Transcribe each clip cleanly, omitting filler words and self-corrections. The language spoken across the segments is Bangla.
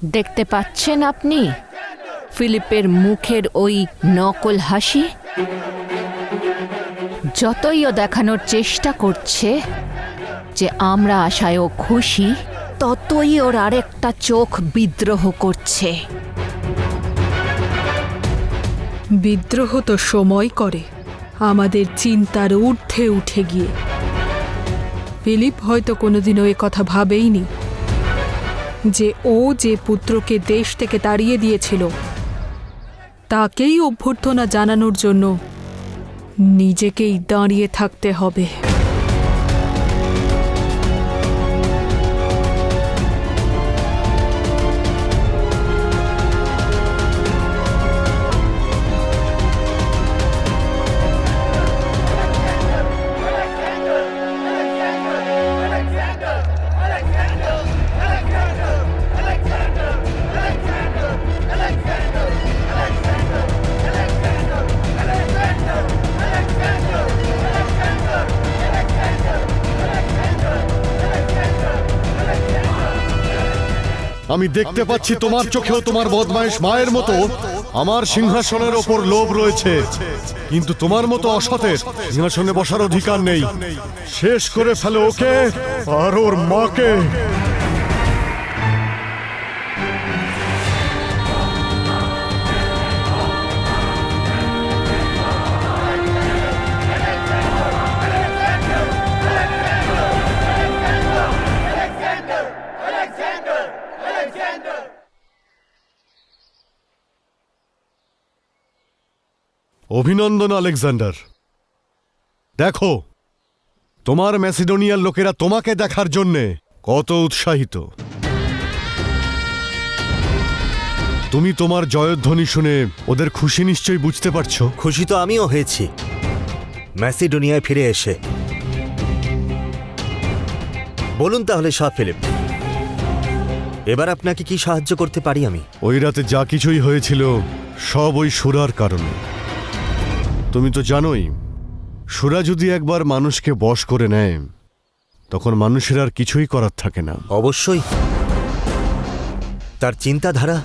দেখতে পাচ্ছেন আপনি ফিলিপের মুখের ওই নকল হাসি? যতই ও দেখানোর চেষ্টা করছে যে আমরা আশায় ও খুশি, ততই ওর আরেকটা চোখ বিদ্রোহ করছে। বিদ্রোহ তো সময় করে, আমাদের চিন্তার ঊর্ধ্বে উঠে গিয়ে। ফিলিপ হয়তো কোনোদিনও এ কথা ভাবেইনি যে ও যে পুত্রকে দেশ থেকে তাড়িয়ে দিয়েছিল তাকেই অভ্যর্থনা জানানোর জন্য নিজেকেই দাঁড়িয়ে থাকতে হবে। আমি দেখতে পাচ্ছি তোমার চোখেও তোমার বদমাইশ মায়ের মতো আমার সিংহাসনের ওপর লোভ রয়েছে, কিন্তু তোমার মতো অসতের সিংহাসনে বসার অধিকার নেই। শেষ করে ফেলো ওকে আর ওর মাকে। অভিনন্দন আলেকজান্ডার। দেখো তোমার ম্যাসিডোনিয়ার লোকেরা তোমাকে দেখার জন্যে কত উৎসাহিত। তুমি তোমার জয়ধ্বনি শুনে ওদের খুশি নিশ্চয়ই বুঝতে পারছো। খুশি তো আমিও হয়েছি ম্যাসিডোনিয়ায় ফিরে এসে। বলুন তাহলে শাহ ফিলিপ, এবার আপনাকে কি সাহায্য করতে পারি আমি? ওই রাতে যা কিছুই হয়েছিল সব ওই সুরার কারণে। তুমি তো জানোই, সুরা যদি একবার মানুষকে বশ করে নেয় তখন মানুষের আর কিছুই করার থাকে না। অবশ্যই তার চিন্তাধারা,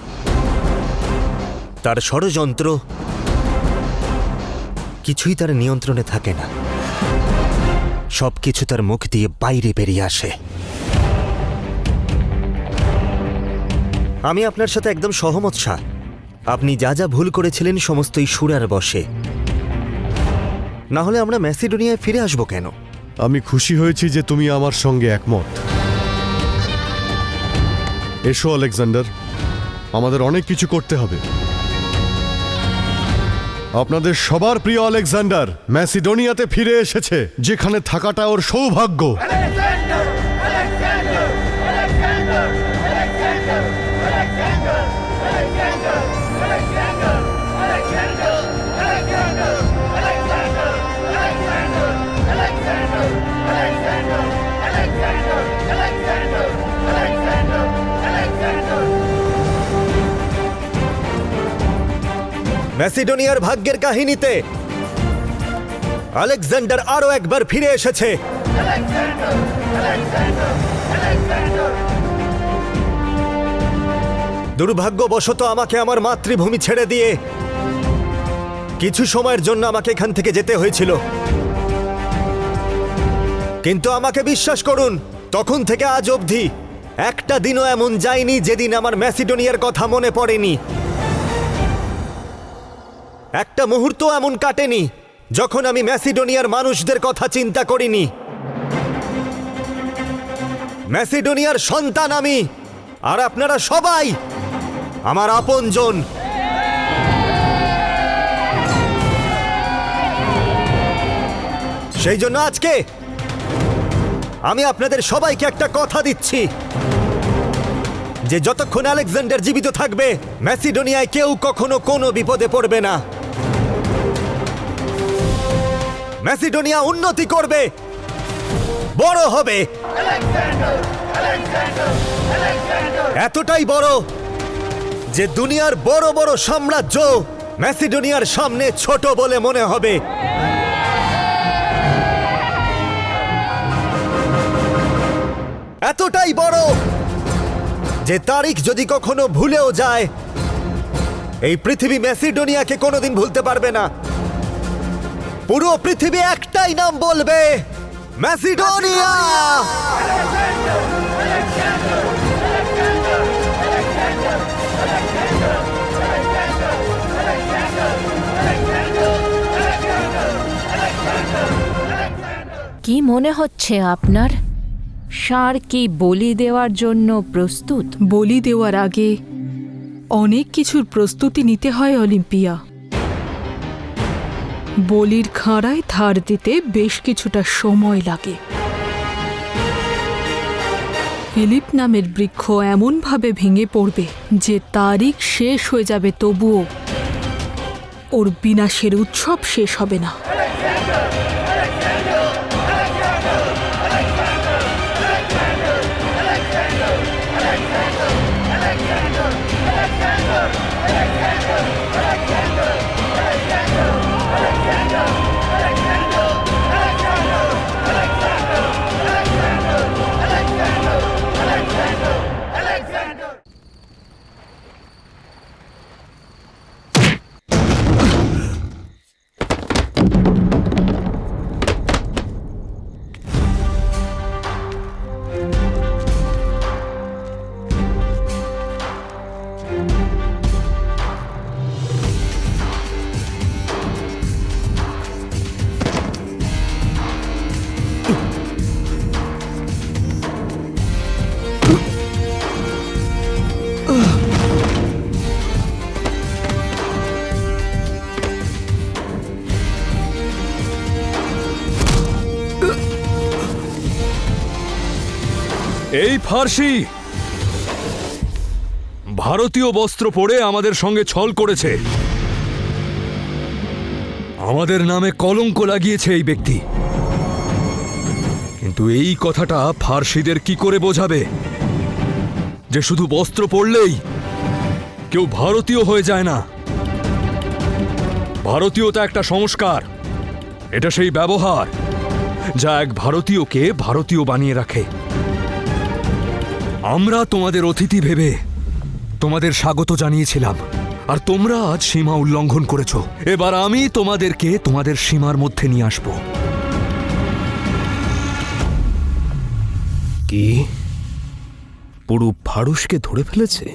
তার ষড়যন্ত্র কিছুই তার নিয়ন্ত্রণে থাকে না। সবকিছু তার মুখ দিয়ে বাইরে বেরিয়ে আসে। আমি আপনার সাথে একদম সহমত শাহ। আপনি যা যা ভুল করেছিলেন সমস্তই সুরার বশে। না হলে আমরা ম্যাসিডোনিয়ায় ফিরে আসবো কেন? আমি খুশি হয়েছি যে তুমি আমার সঙ্গে একমত। এসো আলেকজান্ডার, আমাদের অনেক কিছু করতে হবে। আপনাদের সবার প্রিয় আলেকজান্ডার ম্যাসিডোনিয়াতে ফিরে এসেছে, যেখানে থাকাটা ওর সৌভাগ্য। ম্যাসিডোনিয়ার ভাগ্যের কাহিনীতে আলেকজান্ডার আরো একবার ফিরে এসেছে। দুর্ভাগ্যবশত আমাকে আমার মাতৃভূমি ছেড়ে দিয়ে কিছু সময়ের জন্য আমাকে এখান থেকে যেতে হয়েছিল, কিন্তু আমাকে বিশ্বাস করুন, তখন থেকে আজ অবধি একটা দিনও এমন যায়নি যেদিন আমার ম্যাসিডোনিয়ার কথা মনে পড়েনি। একটা মুহূর্ত এমন কাটেনি যখন আমি ম্যাসিডোনিয়ার মানুষদের কথা চিন্তা করিনি। ম্যাসিডোনিয়ার সন্তান আমি, আর আপনারা সবাই আমার আপনজন। সেই জন্য আজকে আমি আপনাদের সবাইকে একটা কথা দিচ্ছি যে যতক্ষণ আলেকজান্ডার জীবিত থাকবে ম্যাসিডোনিয়ায় কেউ কখনো কোনো বিপদে পড়বে না। ম্যাসিডোনিয়া উন্নতি করবে, বড় হবে, এতটাই বড় যে দুনিয়ার বড় বড় সাম্রাজ্য ম্যাসিডোনিয়ার সামনে ছোট বলে মনে হবে। এতটাই বড় যে তারিখ যদি কখনো ভুলেও যায়, এই পৃথিবী ম্যাসিডোনিয়াকে কোনোদিন ভুলতে পারবে না। পুরো পৃথিবী একটাই নাম বলবে, ম্যাসিডোনিয়া। কি মনে হচ্ছে আপনার? ষাঁড় কি বলি দেওয়ার জন্য প্রস্তুত? বলি দেওয়ার আগে অনেক কিছুর প্রস্তুতি নিতে হয় অলিম্পিয়া। বলির খাঁড়ায় ধার দিতে বেশ কিছুটা সময় লাগে। ফিলিপ নামের বৃক্ষ এমনভাবে ভেঙে পড়বে যে তারিখ শেষ হয়ে যাবে, তবুও ওর বিনাশের উৎসব শেষ হবে না। এই ফার্সি ভারতীয় বস্ত্র পরে আমাদের সঙ্গে ছল করেছে, আমাদের নামে কলঙ্ক লাগিয়েছে এই ব্যক্তি। কিন্তু এই কথাটা ফার্সিদের কি করে বোঝাবে যে শুধু বস্ত্র পরলেই কেউ ভারতীয় হয়ে যায় না? ভারতীয়তা একটা সংস্কার, এটা সেই ব্যবহার যা এক ভারতীয়কে ভারতীয় বানিয়ে রাখে। আমরা তোমাদের অতিথি ভেবে তোমাদের স্বাগত জানিয়েছিলাম, আর তোমরা আজ সীমা উল্লঙ্ঘন করেছ। এবার আমি তোমাদেরকে তোমাদের সীমার মধ্যে নিয়ে আসব। কি পুরো ফারুসকে ধরে ফেলেছে?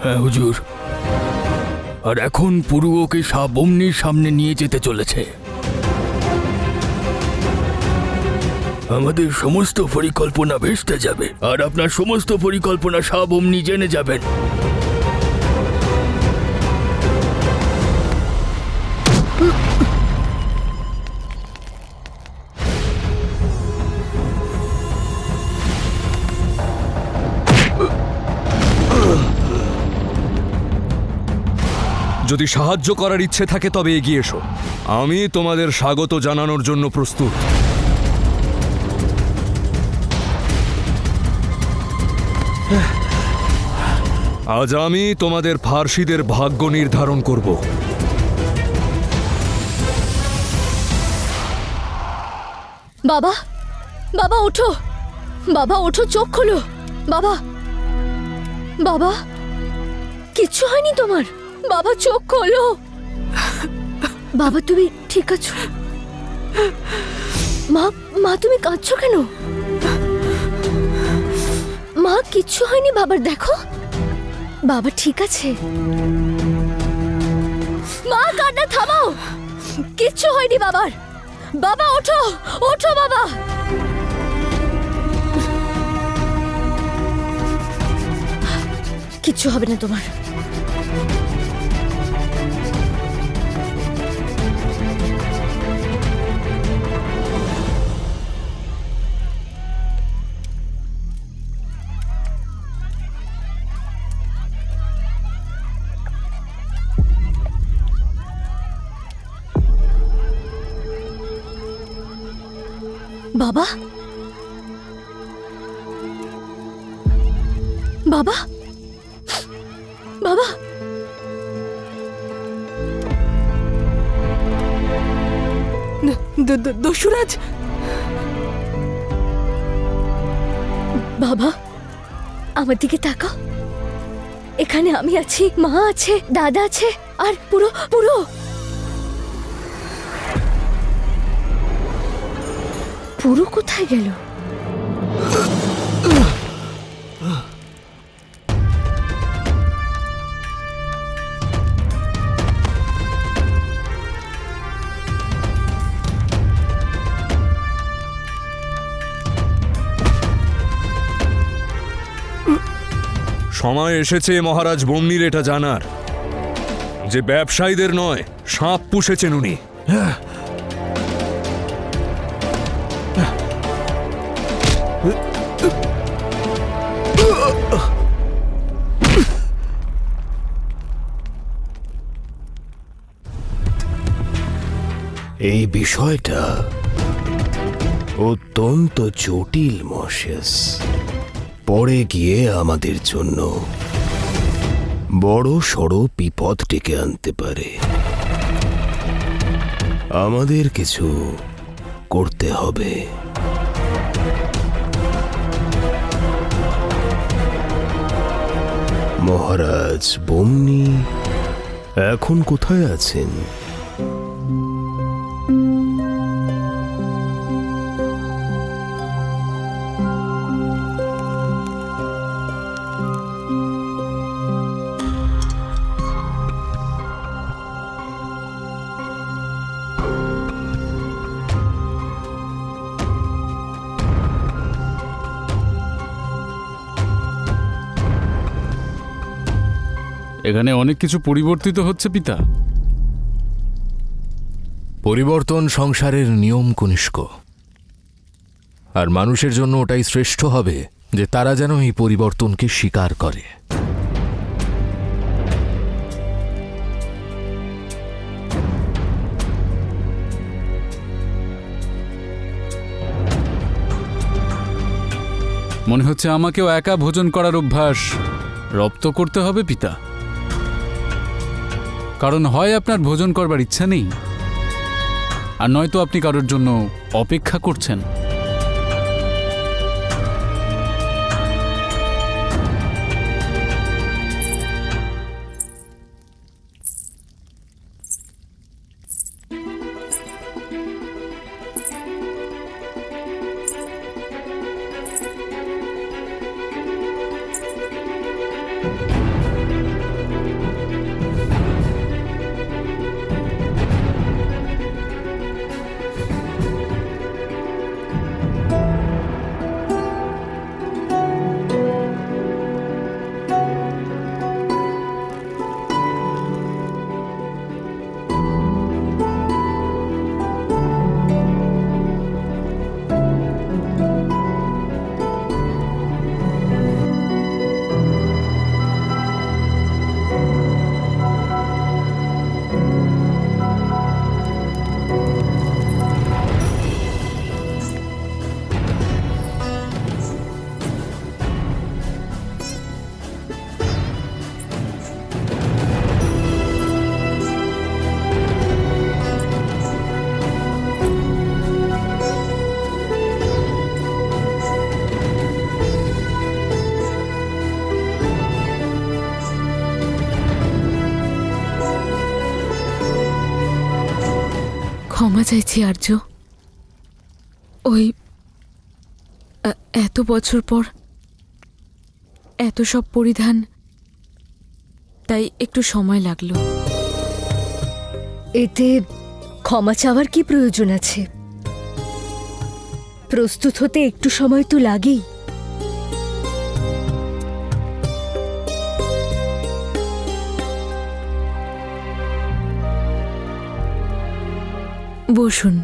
হ্যাঁ হুজুর, আর এখন পুরু ওকে শাহ বমনির সামনে নিয়ে যেতে চলেছে। আমাদের সমস্ত পরিকল্পনা ভেস্তে যাবে, আর আপনার সমস্ত পরিকল্পনা শাহ বমনি জেনে যাবেন। যদি সাহায্য করার ইচ্ছে থাকে তবে এগিয়ে এসো, আমি তোমাদের স্বাগত জানানোর জন্য প্রস্তুত। আজ আমি তোমাদের ফার্সিদের ভাগ্য নির্ধারণ করব। বাবা, বাবা ওঠো, বাবা ওঠো, চোখ খোলো। বাবা, বাবা, কিচ্ছু হয়নি তোমার? বাবা চোখ খোলো। বাবা তুমি ঠিক আছো? মা, মা তুমি কাঁদছো কেন? মা কিচ্ছু হয়নি বাবার, দেখো বাবা ঠিক আছে। মা কান্না থামাও, কিচ্ছু হয়নি বাবার। বাবা ওঠো, ওঠো বাবা। কিচ্ছু হবে না তোমার। বাবা, বাবা, বাবা, দস্যুরাজ, বাবা, আমার দিকে তাকাও। এখানে আমি আছি, মা আছে, দাদা আছে, আর পুরো পুরো পুরো কোথায় গেল? সময় এসেছে মহারাজ বম্নির এটা জানার যে ব্যবসায়ীদের নয়, সাপ পুষেছেন উনি। এই বিষয়টা অত্যন্ত জটিল মশেস, পরে গিয়ে আমাদের জন্য বড় সড় বিপদ ডেকে আনতে পারে। আমাদের কিছু করতে হবে। মহারাজ বম্নি এখন কোথায় আছেন? এখানে অনেক কিছু পরিবর্তিত হচ্ছে পিতা। পরিবর্তন সংসারের নিয়ম কনিষ্ক, আর মানুষের জন্য ওটাই শ্রেষ্ঠ হবে যে তারা যেন এই পরিবর্তনকে স্বীকার করে। মনে হচ্ছে আমাকেও একা ভোজন করার অভ্যাস রপ্ত করতে হবে পিতা। কারণ হয় আপনার ভোজন করবার ইচ্ছা নেই, আর নয়তো আপনি কারোর জন্য অপেক্ষা করছেন। ক্ষমা চাইছি আর্য। ওই এত বছর পর এত সব পরিধান, তাই একটু সময় লাগলো। এতে ক্ষমা চাওয়ার কি প্রয়োজন আছে? প্রস্তুত হতে একটু সময় তো লাগেই। বসুন।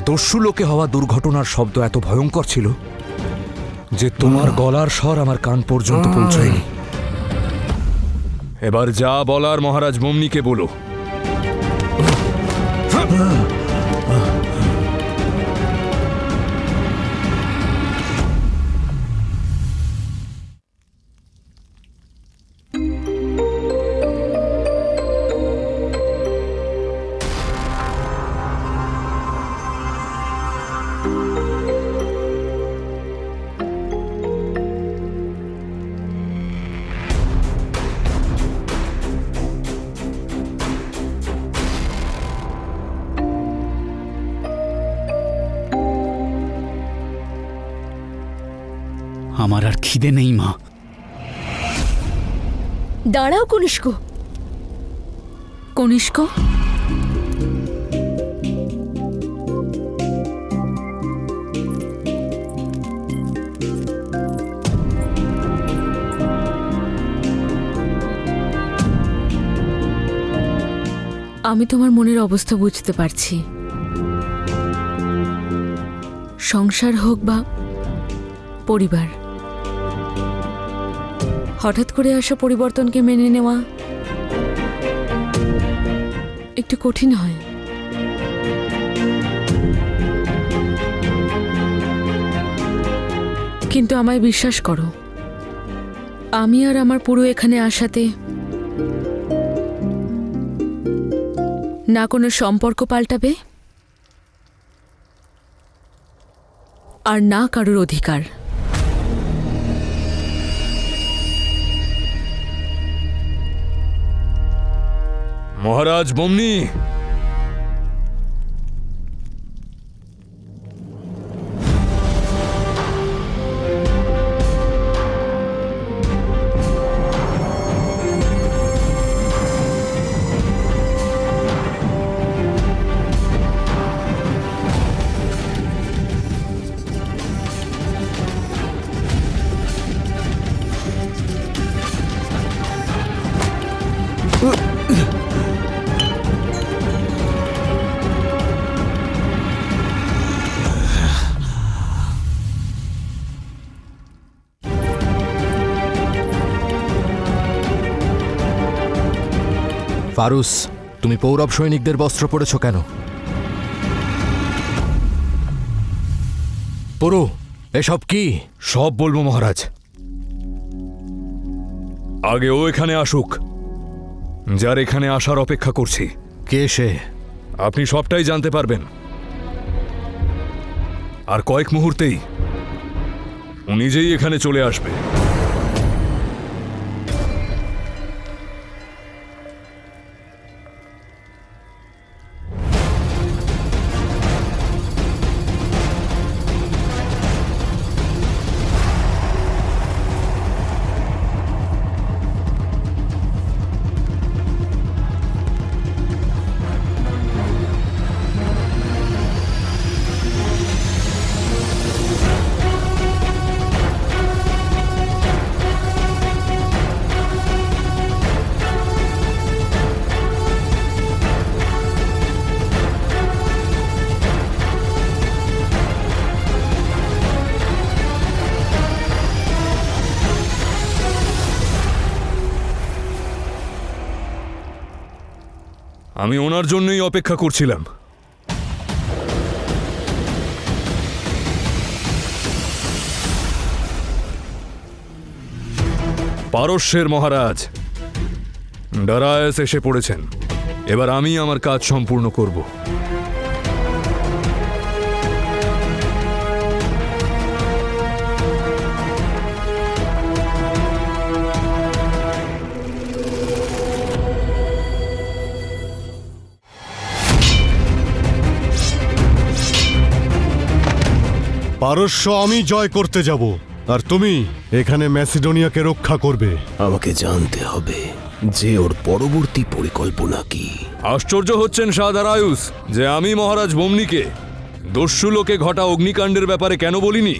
দস্যু লোকে হওয়া দুর্ঘটনার শব্দ এত ভয়ঙ্কর ছিল যে তোমার গলার স্বর আমার কান পর্যন্ত পৌঁছায়নি। এবার যা বলার মহারাজ বম্নিকে বলো। আমার আর খিদে নেই মা। দাঁড়াও কনিষ্ক। কনিষ্ক, আমি তোমার মনের অবস্থা বুঝতে পারছি। সংসার হোক বা পরিবার, হঠাৎ করে আসা পরিবর্তনকে মেনে নেওয়া একটু কঠিন হয়। কিন্তু আমায় বিশ্বাস করো, আমি আর আমার পুরো এখানে আসাতে না কোনো সম্পর্ক পাল্টাবে আর না কারোর অধিকার। মহারাজ বমনি, ফারুস, তুমি পৌরব সৈনিকদের বস্ত্র পরেছ কেন? পুরো এসব কি? সব বলবো মহারাজ। আগে ও এখানে আসুক, যার এখানে আসার অপেক্ষা করছি। কে সে? আপনি সবটাই জানতে পারবেন। আর কয়েক মুহূর্তেই ও নিজেই এখানে চলে আসবে। আমি ওনার জন্যই অপেক্ষা করছিলাম। পারস্যের মহারাজ ডারায়াস এসে পড়েছেন। এবার আমি আমার কাজ সম্পূর্ণ করব। পারস্য আমি জয় করতে যাব, আর তুমি এখানে ম্যাসিডোনিয়াকে রক্ষা করবে। আমাকে জানতে হবে যে ওর পরবর্তী পরিকল্পনা কি। আশ্চর্য হচ্ছেন শাহ দারায়ুস যে আমি মহারাজ বমনিকে দস্যু লোকে ঘটা অগ্নিকাণ্ডের ব্যাপারে কেন বলিনি।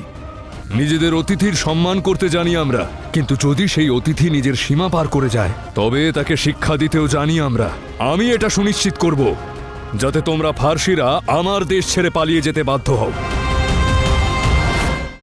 নিজেদের অতিথির সম্মান করতে জানি আমরা, কিন্তু যদি সেই অতিথি নিজের সীমা পার করে যায় তবে তাকে শিক্ষা দিতেও জানি আমরা। আমি এটা সুনিশ্চিত করব যাতে তোমরা ফার্সিরা আমার দেশ ছেড়ে পালিয়ে যেতে বাধ্য হও।